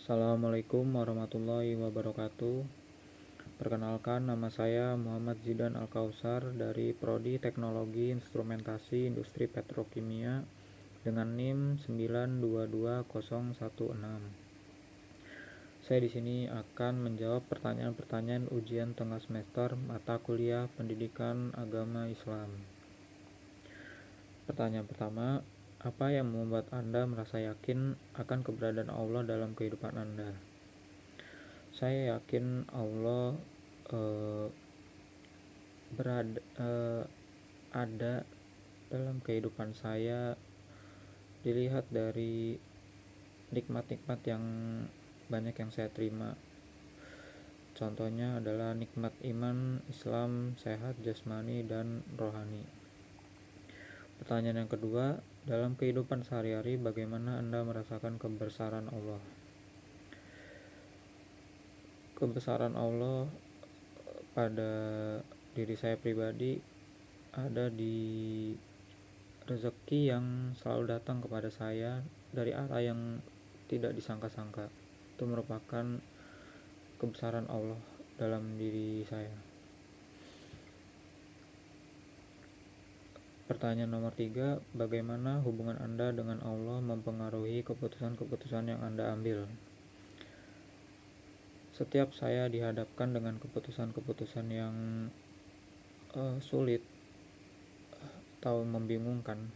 Assalamualaikum warahmatullahi wabarakatuh. Perkenalkan, nama saya Muhammad Zidan Al-Kausar dari Prodi Teknologi Instrumentasi Industri Petrokimia dengan NIM 9220016. Saya di sini akan menjawab pertanyaan-pertanyaan ujian tengah semester mata kuliah Pendidikan Agama Islam. Pertanyaan pertama, apa yang membuat Anda merasa yakin akan keberadaan Allah dalam kehidupan Anda? Saya yakin Allah eh, ada dalam kehidupan saya dilihat dari nikmat-nikmat yang banyak yang saya terima. Contohnya adalah nikmat iman, Islam, sehat jasmani dan rohani. Pertanyaan yang kedua, dalam kehidupan sehari-hari bagaimana Anda merasakan kebesaran Allah? Kebesaran Allah pada diri saya pribadi ada di rezeki yang selalu datang kepada saya dari arah yang tidak disangka-sangka. Itu merupakan kebesaran Allah dalam diri saya. Pertanyaan nomor 3, bagaimana hubungan Anda dengan Allah mempengaruhi keputusan-keputusan yang Anda ambil? Setiap saya dihadapkan dengan keputusan-keputusan yang sulit atau membingungkan,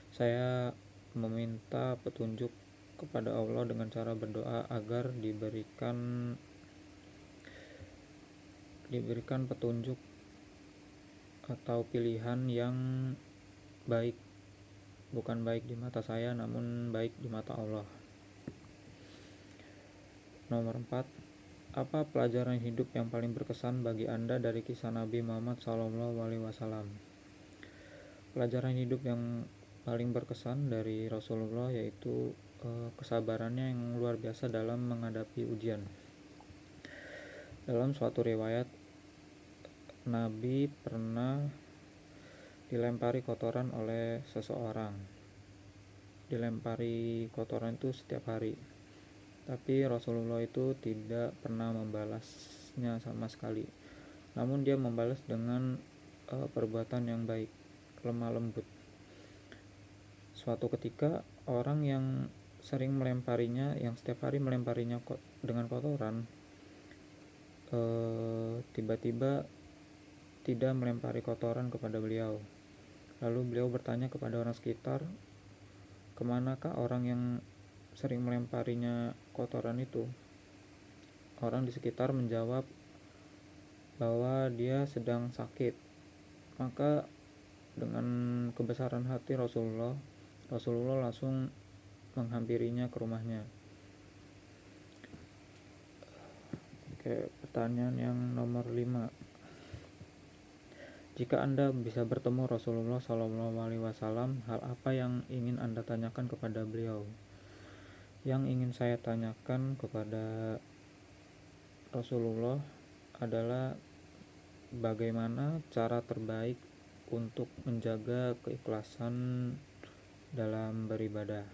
saya meminta petunjuk kepada Allah dengan cara berdoa agar diberikan petunjuk atau pilihan yang baik, bukan baik di mata saya namun baik di mata Allah. Nomor 4, apa pelajaran hidup yang paling berkesan bagi Anda dari kisah Nabi Muhammad SAW? Pelajaran hidup yang paling berkesan dari Rasulullah yaitu kesabarannya yang luar biasa dalam menghadapi ujian. Dalam suatu riwayat, Nabi pernah dilempari kotoran oleh seseorang. Dilempari kotoran itu setiap hari, tapi Rasulullah itu tidak pernah membalasnya sama sekali. Namun dia membalas dengan perbuatan yang baik, lemah lembut. Suatu ketika orang yang sering melemparinya, yang setiap hari melemparinya dengan kotoran, tiba-tiba tidak melempari kotoran kepada beliau. Lalu beliau bertanya kepada orang sekitar, kemanakah orang yang sering melemparinya kotoran itu? Orang di sekitar menjawab bahwa dia sedang sakit. Maka dengan kebesaran hati Rasulullah langsung menghampirinya ke rumahnya. Oke, pertanyaan yang nomor 5. Jika Anda bisa bertemu Rasulullah SAW, hal apa yang ingin Anda tanyakan kepada beliau? Yang ingin saya tanyakan kepada Rasulullah adalah bagaimana cara terbaik untuk menjaga keikhlasan dalam beribadah.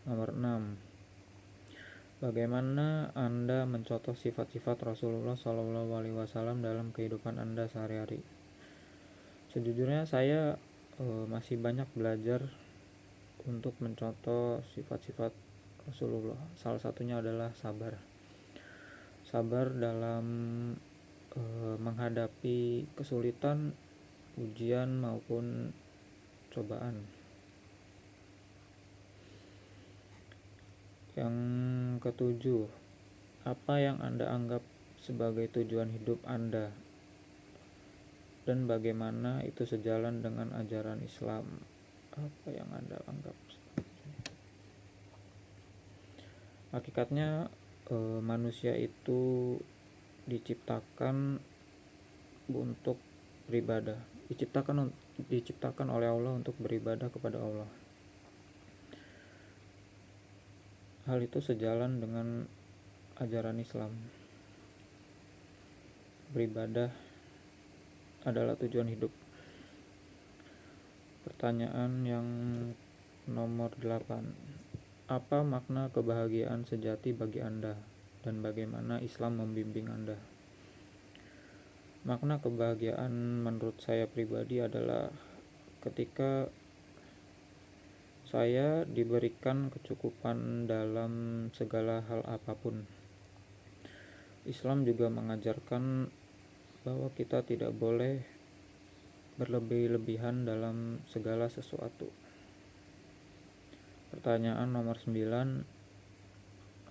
Nomor 6, bagaimana Anda mencontoh sifat-sifat Rasulullah SAW dalam kehidupan Anda sehari-hari? Sejujurnya saya masih banyak belajar untuk mencontoh sifat-sifat Rasulullah. Salah satunya adalah sabar. Sabar dalam menghadapi kesulitan, ujian maupun cobaan. Yang ketujuh, apa yang Anda anggap sebagai tujuan hidup Anda dan bagaimana itu sejalan dengan ajaran Islam? Apa yang Anda anggap? Hakikatnya manusia itu diciptakan untuk beribadah, diciptakan oleh Allah untuk beribadah kepada Allah. Hal itu sejalan dengan ajaran Islam. Beribadah adalah tujuan hidup. Pertanyaan yang nomor 8, Apa makna kebahagiaan sejati bagi Anda dan bagaimana Islam membimbing Anda? Makna kebahagiaan menurut saya pribadi adalah ketika saya diberikan kecukupan dalam segala hal apapun. Islam juga mengajarkan bahwa kita tidak boleh berlebih-lebihan dalam segala sesuatu. Pertanyaan nomor 9,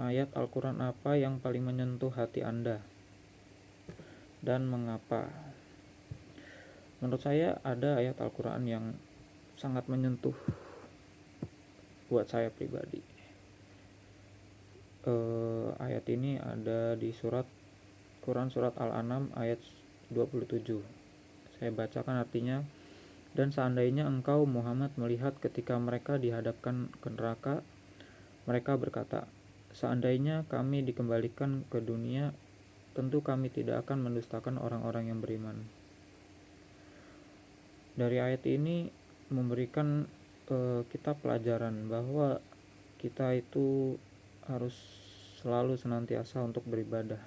ayat Al-Quran apa yang paling menyentuh hati Anda dan mengapa? Menurut saya ada ayat Al-Quran yang sangat menyentuh buat saya pribadi. Ayat ini ada di Quran surat Al-An'am ayat 27. Saya bacakan artinya. Dan seandainya engkau Muhammad melihat ketika mereka dihadapkan ke neraka, mereka berkata, seandainya kami dikembalikan ke dunia, tentu kami tidak akan mendustakan orang-orang yang beriman. Dari ayat ini memberikan kita pelajaran bahwa kita itu harus selalu senantiasa untuk beribadah,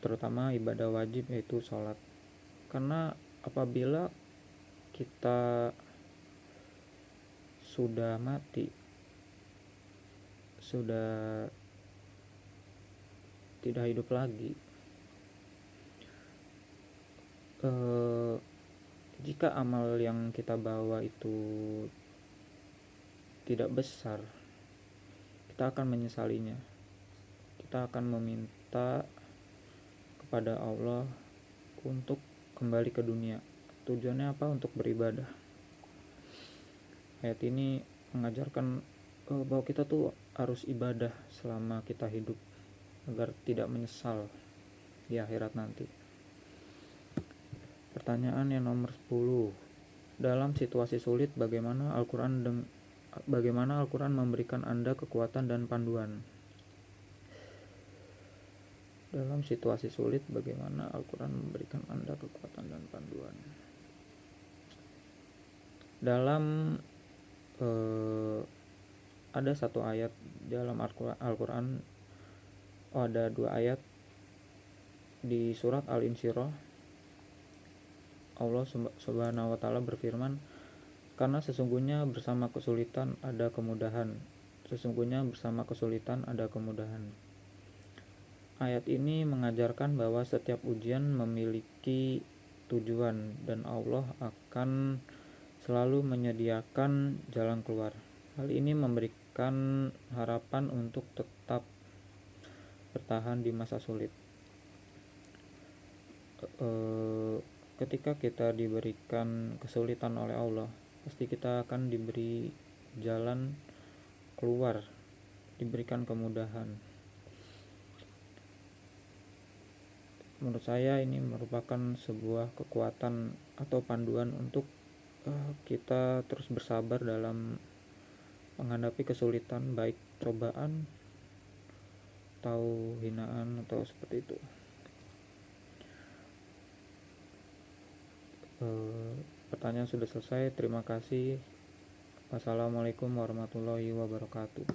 terutama ibadah wajib yaitu sholat. Karena apabila kita sudah mati, sudah tidak hidup lagi, jika amal yang kita bawa itu tidak besar, kita akan menyesalinya. Kita akan meminta kepada Allah untuk kembali ke dunia. Tujuannya apa? Untuk beribadah. Ayat ini mengajarkan bahwa kita tuh harus ibadah selama kita hidup agar tidak menyesal di akhirat nanti. Pertanyaan yang nomor 10. Dalam situasi sulit bagaimana Al-Quran memberikan Anda kekuatan dan panduan? Dalam situasi sulit bagaimana Al-Quran memberikan Anda kekuatan dan panduan? Dalam ada satu ayat dalam Al-Quran, ada dua ayat di surat Al-Insyirah. Allah Subhanahu wa Ta'ala berfirman, karena sesungguhnya bersama kesulitan ada kemudahan. Sesungguhnya bersama kesulitan ada kemudahan. Ayat ini mengajarkan bahwa setiap ujian memiliki tujuan dan Allah akan selalu menyediakan jalan keluar. Hal ini memberikan harapan untuk tetap bertahan di masa sulit. Ketika kita diberikan kesulitan oleh Allah, pasti kita akan diberi jalan keluar, diberikan kemudahan. Menurut saya ini merupakan sebuah kekuatan atau panduan untuk kita terus bersabar dalam menghadapi kesulitan, baik cobaan atau hinaan atau seperti itu. Pertanyaan sudah selesai. Terima kasih. Wassalamualaikum warahmatullahi wabarakatuh.